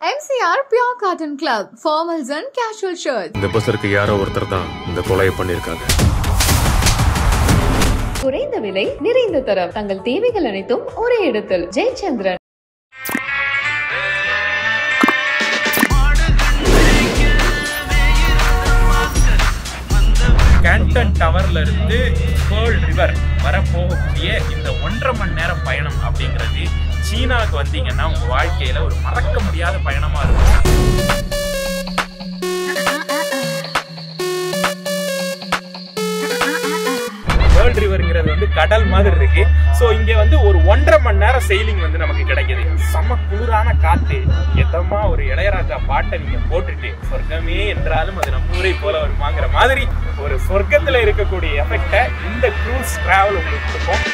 MCR Pure Cotton Club, formals and casual shirts. இந்த பஸ்ஸருக்கு யாரோ ஒருத்தர் தான் இந்த கொலையை பண்ணிருக்காங்க. குறைந்த விலை, நிறைந்த தரம், தங்கள் தேவைகள் அனைத்தும் ஒரே இடத்தில். ஜெயச்சந்திரன். கேண்டன் டவர்ல இருந்து பேர்ல் ரிவர் வர போகக்கூடிய இந்த 1.5 மணி நேரம் பயணம் அப்படிங்கிறது சீனாவுக்கு வந்தீங்கன்னா உங்க வாழ்க்கையில ஒரு மறக்க முடியாத பயணமா இருக்கும். பேர்ல் ரிவர்ங்கிறது வந்து கடல் மாதிரி இருக்கு. ஸோ இங்க வந்து ஒரு 1.5 மணி நேரம் செயிலிங் வந்து நமக்கு கிடைக்குது. செம குளிரான காத்து, எதமா ஒரு இளையராஜா பாட்டை நீங்க போட்டுட்டு சொர்க்கமே என்றாலும் அது நம்ம ஊரை போல வருமாங்கிற மாதிரி ஒரு சொர்க்கத்துல இருக்கக்கூடிய எஃபெக்டை இந்த க்ரூஸ் டிராவல் உங்களுக்கு கொடுக்கும்.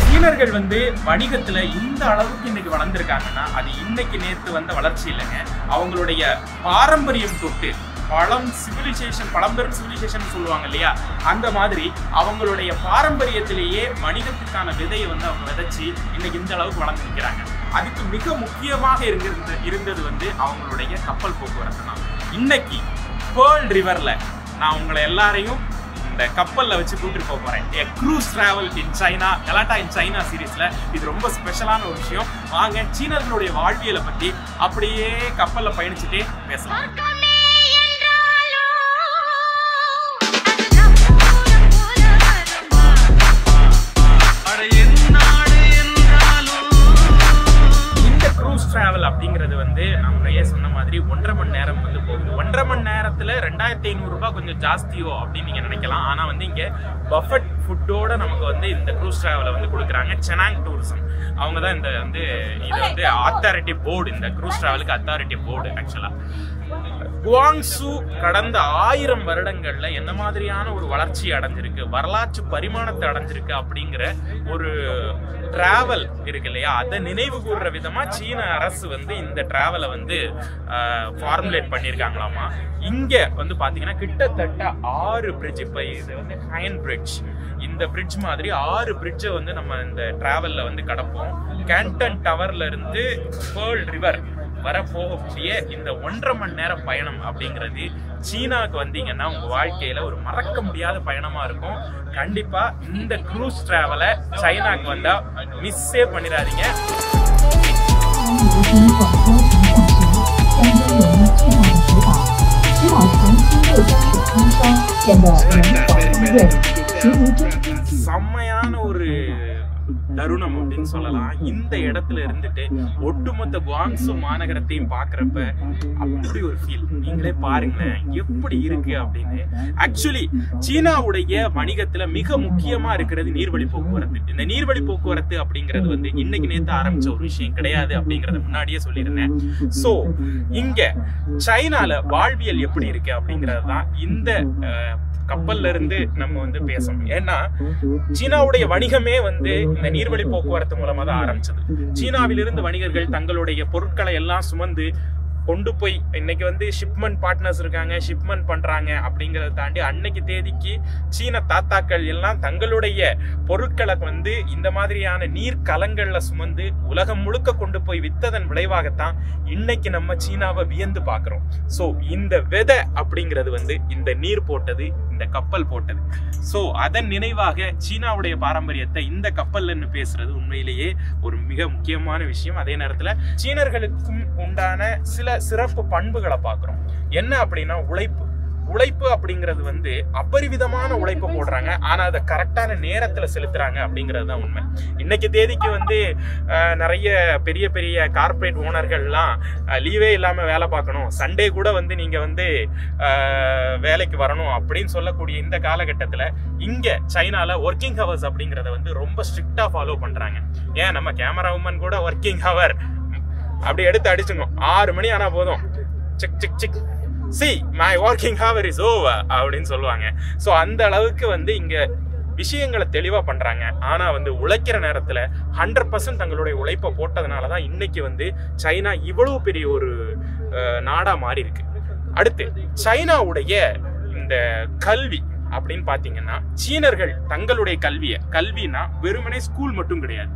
சீனர்கள் வந்து வணிகத்துல இந்த அளவுக்கு இன்னைக்கு வளர்ந்துருக்காங்கன்னா அது இன்னைக்கு நேற்று வந்த வளர்ச்சி இல்லைங்க. அவங்களுடைய பாரம்பரியம் தொட்டு பழம்பெரும் சிவிலைசேஷன் சொல்லுவாங்க இல்லையா, அந்த மாதிரி அவங்களுடைய பாரம்பரியத்திலேயே வணிகத்துக்கான விதையை வந்து அவங்க விதைச்சு இன்னைக்கு இந்த அளவுக்கு வளர்ந்து நிற்கிறாங்க. அதுக்கு மிக முக்கியமாக இருந்தது வந்து அவங்களுடைய கப்பல் போக்குவரத்து தான். இன்னைக்கு பேர்ல் ரிவர்ல நான் உங்களை எல்லாரையும் இந்த கப்பல்ல வச்சு கூட்டிட்டு போக போறேன். க்ரூஸ் டிராவல் இன் சைனா, கலாட்டா இன் சைனா சீரீஸ்ல இது ரொம்ப ஸ்பெஷலான ஒரு விஷயம். வாங்க சீனர்களுடைய வாழ்வியலை பத்தி அப்படியே கப்பல்ல பயணிச்சுட்டே பேசலாம். டிராவல் அப்படிங்கிறது வந்து நம்ம சொன்ன மாதிரி 1.5 மணி நேரம் வந்து போகுது. 1.5 மணி நேரத்துல 2500 ரூபாய் கொஞ்சம் ஜாஸ்தியோ அப்படின்னு நீங்க நினைக்கலாம். ஆனா வந்து இங்க பஃபட் ஃபுட்டோட நமக்கு வந்து இந்த க்ரூஸ் டிராவலை வந்து கொடுக்குறாங்க. செனாங் டூரிசம் அவங்க தான் இந்த வந்து இது வந்து அத்தாரிட்டி போர்டு, இந்த க்ரூஸ் டிராவலுக்கு அத்தாரிட்டி போர்டு. ஆக்சுவலா குவாங்சு கடந்த 1000 வருடங்கள்ல என்ன மாதிரியான ஒரு வளர்ச்சி அடைஞ்சிருக்கு, வரலாற்று பரிமாணத்தை அடைஞ்சிருக்கு அப்படிங்கிற ஒரு டிராவல் இருக்கு இல்லையா, அதை நினைவு கூறுற விதமா சீன அரசு வந்து இந்த டிராவலை வந்து ஃபார்முலேட் பண்ணியிருக்காங்களாமா. இங்க வந்து பாத்தீங்கன்னா கிட்டத்தட்ட 6 பிரிட்ஜ், இப்ப இது வந்து ஹைன் பிரிட்ஜ், இந்த பிரிட்ஜ் மாதிரி 6 பிரிட்ஜை வந்து நம்ம இந்த டிராவல்ல வந்து கடப்போம். கேண்டன் டவர்ல இருந்து பேர்ல் ரிவர் வர போகக்கூடிய இந்த 1.5 மணி நேரம் பயணம் அப்படிங்கிறது சீனாவுக்கு வந்தீங்கன்னா உங்க வாழ்க்கையில ஒரு மறக்க முடியாத பயணமா இருக்கும். கண்டிப்பா இந்த க்ரூஸ் டிராவலை சைனாக்கு வந்தா மிஸ்ஸே பண்ணிடாதீங்க. செம்மையான ஒரு தருணம் அப்படின்னு சொல்லலாம். இந்த இடத்துல இருந்துட்டு ஒட்டுமொத்த குவாங்சு மாநகரத்தையும் பாக்குறப்ப அப்படி ஒரு ஃபீல். நீங்களே பாருங்களேன் எப்படி இருக்கு அப்படின்னு. ஆக்சுவலி சீனாவுடைய வணிகத்துல மிக முக்கியமா இருக்கிறது நீர்வழி போக்குவரத்து. இந்த நீர்வழி போக்குவரத்து அப்படிங்கிறது வந்து இன்னைக்கு நேத்து ஆரம்பிச்ச ஒரு விஷயம் கிடையாது அப்படிங்கறத முன்னாடியே சொல்லியிருந்தேன். சோ இங்க சைனால வாழ்வியல் எப்படி இருக்கு அப்படிங்கிறது தான் இந்த கப்பல்ல இருந்து நம்ம வந்து பேசணும். ஏன்னா சீனாவுடைய வணிகமே வந்து இந்த நீர்வழி போக்குவரத்து மூலமா தான் ஆரம்பிச்சது. சீனாவிலிருந்து வணிகர்கள் தங்களுடைய பொருட்களை எல்லாம் சுமந்து கொண்டு போய் இன்னைக்கு வந்து ஷிப்மெண்ட் பார்ட்னர்ஸ் இருக்காங்க, ஷிப்மெண்ட் பண்றாங்க. அப்படிங்கறத தாண்டி அன்னைக்கு தேதிக்கு சீன தாத்தாக்கள் எல்லாம் தங்களுடைய பொருட்களை வந்து இந்த மாதிரியான நீர் கலங்கள்ல சுமந்து உலகம் முழுக்க கொண்டு போய் வித்ததன் விளைவாகத்தான் இன்னைக்கு நம்ம சீனாவை வியந்து பாக்குறோம். சோ இந்த விதை அப்படிங்கிறது வந்து இந்த நீர் போட்டது, இந்த கப்பல் போட்டது. சோ அதன் நினைவாக சீனாவுடைய பாரம்பரியத்தை இந்த கப்பல்ல பேசுறது உண்மையிலேயே ஒரு மிக முக்கியமான விஷயம். அதே நேரத்துல சீனர்களுக்கும் உண்டான சில சிறப்பு பண்புகளை பார்க்கிறோம். என்ன அப்படின்னா உழைப்பு அப்படிங்கிறது வந்து அபரிவிதமான உழைப்பு போடுறாங்க. ஆனா அதை கரெக்டான நேரத்துல செலுத்துறாங்க அப்படிங்கிறது தான் உண்மை. இன்னைக்கு தேதிக்கு வந்து நிறைய பெரிய பெரிய கார்பரேட் ஓனர்கள்லாம் லீவே இல்லாம வேலை பார்க்கணும், சண்டே கூட வந்து நீங்க வந்து வேலைக்கு வரணும் அப்படின்னு சொல்லக்கூடிய இந்த காலகட்டத்துல இங்க சைனால ஒர்க்கிங் ஹவர்ஸ் அப்படிங்கறத வந்து ரொம்ப ஸ்ட்ரிக்டா ஃபாலோ பண்றாங்க. ஏன் நம்ம கேமரா உமன் கூட ஒர்க்கிங் ஹவர் அப்படி எடுத்து அடிச்சுங்க, 6 மணி ஆனா போதும், sick sick sick see my working hour is over அப்படின்னு சொல்லுவாங்க. ஸோ அந்த அளவுக்கு வந்து இங்க விஷயங்களை தெளிவா பண்றாங்க. ஆனா வந்து உழைக்கிற நேரத்துல 100% தங்களுடைய உழைப்பை போட்டதுனாலதான் இன்னைக்கு வந்து சைனா இவ்வளவு பெரிய ஒரு நாடா மாறி இருக்கு. அடுத்து சைனாவுடைய இந்த கல்வி அப்படின்னு பாத்தீங்கன்னா சீனர்கள் தங்களுடைய கல்வினா வெறுமனே ஸ்கூல் மட்டும் கிடையாது,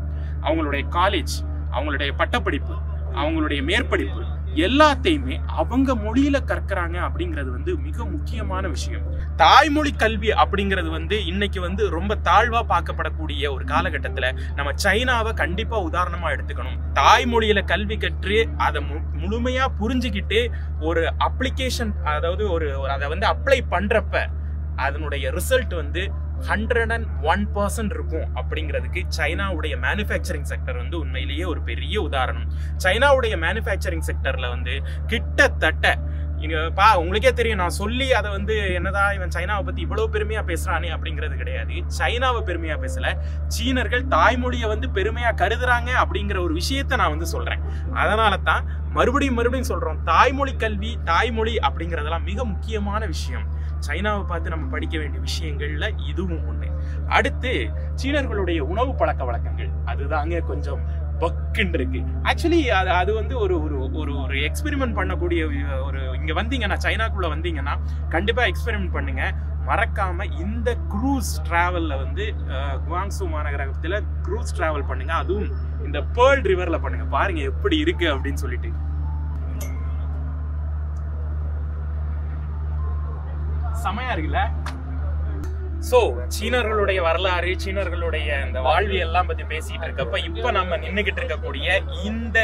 அவங்களுடைய காலேஜ், அவங்களுடைய பட்டப்படிப்பு, அவங்களுடைய மேற்படிப்பு எல்லாத்தையுமே அவங்க மொழியில கற்கிறாங்க அப்படிங்கிறது வந்து மிக முக்கியமான விஷயம். தாய்மொழி கல்வி அப்படிங்கிறது இன்னைக்கு ரொம்ப தாழ்வா பார்க்கப்படக்கூடிய ஒரு காலகட்டத்துல நம்ம சைனாவை கண்டிப்பா உதாரணமா எடுத்துக்கணும். தாய்மொழியில கல்வி கற்று அதை முழுமையா புரிஞ்சுக்கிட்டு ஒரு அப்ளிகேஷன், அதாவது அதை அப்ளை பண்றப்ப அதனுடைய ரிசல்ட் 101% இருக்கும் அப்படிங்கிறதுக்கு சைனாவுடைய மேனுஃபேக்சரிங் செக்டர் உண்மையிலேயே ஒரு பெரிய உதாரணம். சைனாவுடைய மேனுஃபேக்சரிங் செக்டர்ல கிட்டத்தட்ட உங்களுக்கே தெரியும், நான் சொல்லி அதை என்னதான் இவன் சைனாவை பத்தி இவ்வளவு பெருமையா பேசுறானே அப்படிங்கிறது கிடையாது. சைனாவை பெருமையா பேசல, சீனர்கள் தாய்மொழியை பெருமையா கருதுறாங்க அப்படிங்கிற ஒரு விஷயத்த நான் சொல்றேன். அதனால தான் மறுபடியும் சொல்றோம், தாய்மொழி கல்வி, தாய்மொழி அப்படிங்கறதெல்லாம் மிக முக்கியமான விஷயம். சைனாவை பார்த்து நம்ம படிக்க வேண்டிய விஷயங்கள்ல இதுவும் ஒண்ணு. அடுத்து சீனர்களுடைய உணவு பழக்க வழக்கங்கள், அதுதாங்க கொஞ்சம் பக்குன்னு இருக்கு. ஆக்சுவலி அது ஒரு எக்ஸ்பெரிமெண்ட் பண்ணக்கூடிய இங்க வந்தீங்கன்னா, சைனாக்குள்ள வந்தீங்கன்னா கண்டிப்பா எக்ஸ்பெரிமெண்ட் பண்ணுங்க. மறக்காம இந்த க்ரூஸ் டிராவல்ல குவாங்சூ மாநகரத்துல க்ரூஸ் டிராவல் பண்ணுங்க. அதுவும் இந்த பேர்ல் ரிவர்ல பண்ணுங்க. பாருங்க எப்படி இருக்கு அப்படின்னு சொல்லிட்டு. செமையா இருக்குல்ல? சோ சீனர்களுடைய வரலாறு, சீனர்களுடைய இந்த வாழ்வியெல்லாம் பத்தி பேசிட்டு இருக்கப்ப இப்ப நம்ம நின்னுகிட்டு இருக்கக்கூடிய இந்த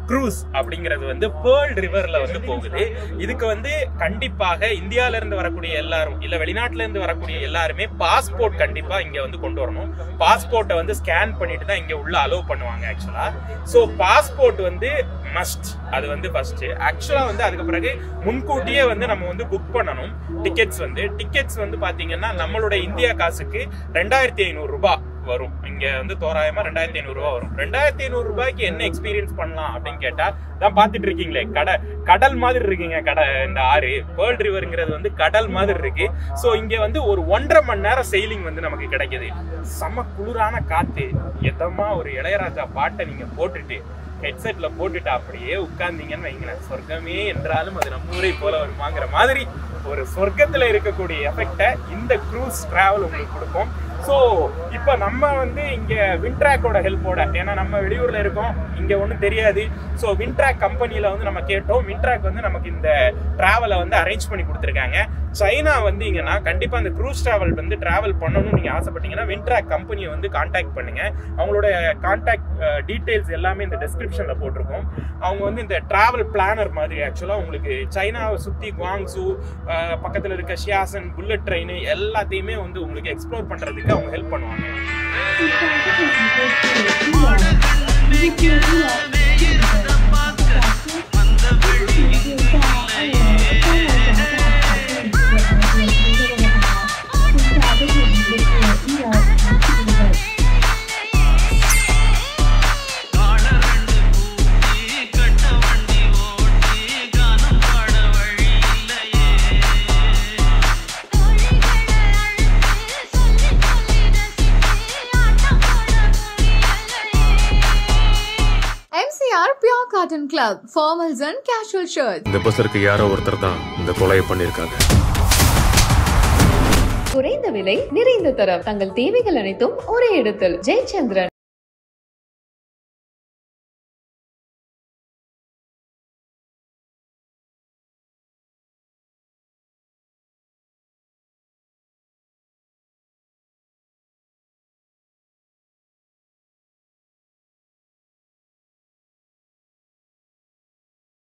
க்ரூஸ் அப்படிங்கிறது பேர்ல் ரிவர்ல போகுது. இதுக்கு கண்டிப்பாக இந்தியால இருந்து வரக்கூடிய எல்லாரும் இல்ல வெளிநாட்டுல இருந்து வரக்கூடிய எல்லாருமே பாஸ்போர்ட் கண்டிப்பா இங்க கொண்டு வரணும். பாஸ்போர்ட்டை ஸ்கேன் பண்ணிட்டு தான் இங்க உள்ள அலோவ் பண்ணுவாங்க ஆக்சுவலா. So passport must. அது ஃபர்ஸ்ட். ஆக்சுவலா அதுக்கு பிறகு முன்கூட்டியே நம்ம புக் பண்ணணும். டிக்கெட்ஸ் பாத்தீங்கன்னா நம்மளுடைய இந்தியா காசுக்கு 2500 ரூபாய் வரும். இங்க தோராயமா 2500 ரூபாய் வரும். 2500 ரூபாய்க்கு என்ன எக்ஸ்பீரியன்ஸ் பண்ணலாம் அப்படின்னு கேட்டா, தான் பாத்துட்டு இருக்கீங்களே கடல் மாதிரி இருக்குங்க. இந்த ஆறு பேர்ல் ரிவர்ங்கிறது கடல் மாதிரி இருக்கு. சோ இங்க ஒரு 1.5 மணி நேரம் செயிலிங் நமக்கு கிடைக்குது. செம குளிரான காத்து, எதமா ஒரு இளையராஜா பாட்டை நீங்க போட்டுட்டு ஹெட்செட்ல போட்டுட்டு அப்படியே உட்கார்ந்தீங்கன்னு வைங்களேன், சொர்க்கமே என்றாலும் அது நம்ம ஊரை போல வருமாங்கிற மாதிரி ஒரு சொர்க்கத்துல இருக்கக்கூடிய எஃபெக்டை இந்த க்ரூஸ் டிராவல் உங்களுக்கு கொடுக்கும். ஸோ இப்போ நம்ம இங்க வின்ட்ராக்கோட ஹெல்ப்போட, ஏன்னா நம்ம வெளியூர்ல இருக்கோம், இங்க ஒன்றும் தெரியாது. ஸோ வின்ட்ராக் கம்பெனியில நம்ம கேட்டோம். வின்ட்ராக் நமக்கு இந்த டிராவலை அரேஞ்ச் பண்ணி கொடுத்துருக்காங்க. சைனா வந்தீங்கன்னா கண்டிப்பா அந்த க்ரூஸ் டிராவல் டிராவல் பண்ணணும்னு நீங்க ஆசைப்பட்டீங்கன்னா வின்ட்ராக் கம்பெனியை கான்டாக்ட் பண்ணுங்க. அவங்களோட கான்டாக்ட் டீடைல்ஸ் எல்லாமே இந்த டிஸ்கிரிப்ஷன்ல போட்டிருக்கோம். அவங்க இந்த டிராவல் பிளானர் மாதிரி ஆக்சுவலா உங்களுக்கு சைனாவை சுத்தி குவாங்சூ பக்கத்துல இருக்க ஷியாசன், புல்லட் ட்ரெயின் எல்லாத்தையுமே உங்களுக்கு எக்ஸ்ப்ளோர் பண்றதுக்கு அவங்க ஹெல்ப் பண்ணுவாங்க. Pure Cotton Club, formals and casual shirts. இந்த பஸ்ஸருக்கு யாரோ ஒருத்தர் தான் இந்த கொலையை பண்ணிருக்காங்க. குறைந்த விலை, நிறைந்த தரம், தங்கள் தேவைகள் அனைத்தும் ஒரே இடத்தில். ஜெயச்சந்திரன்.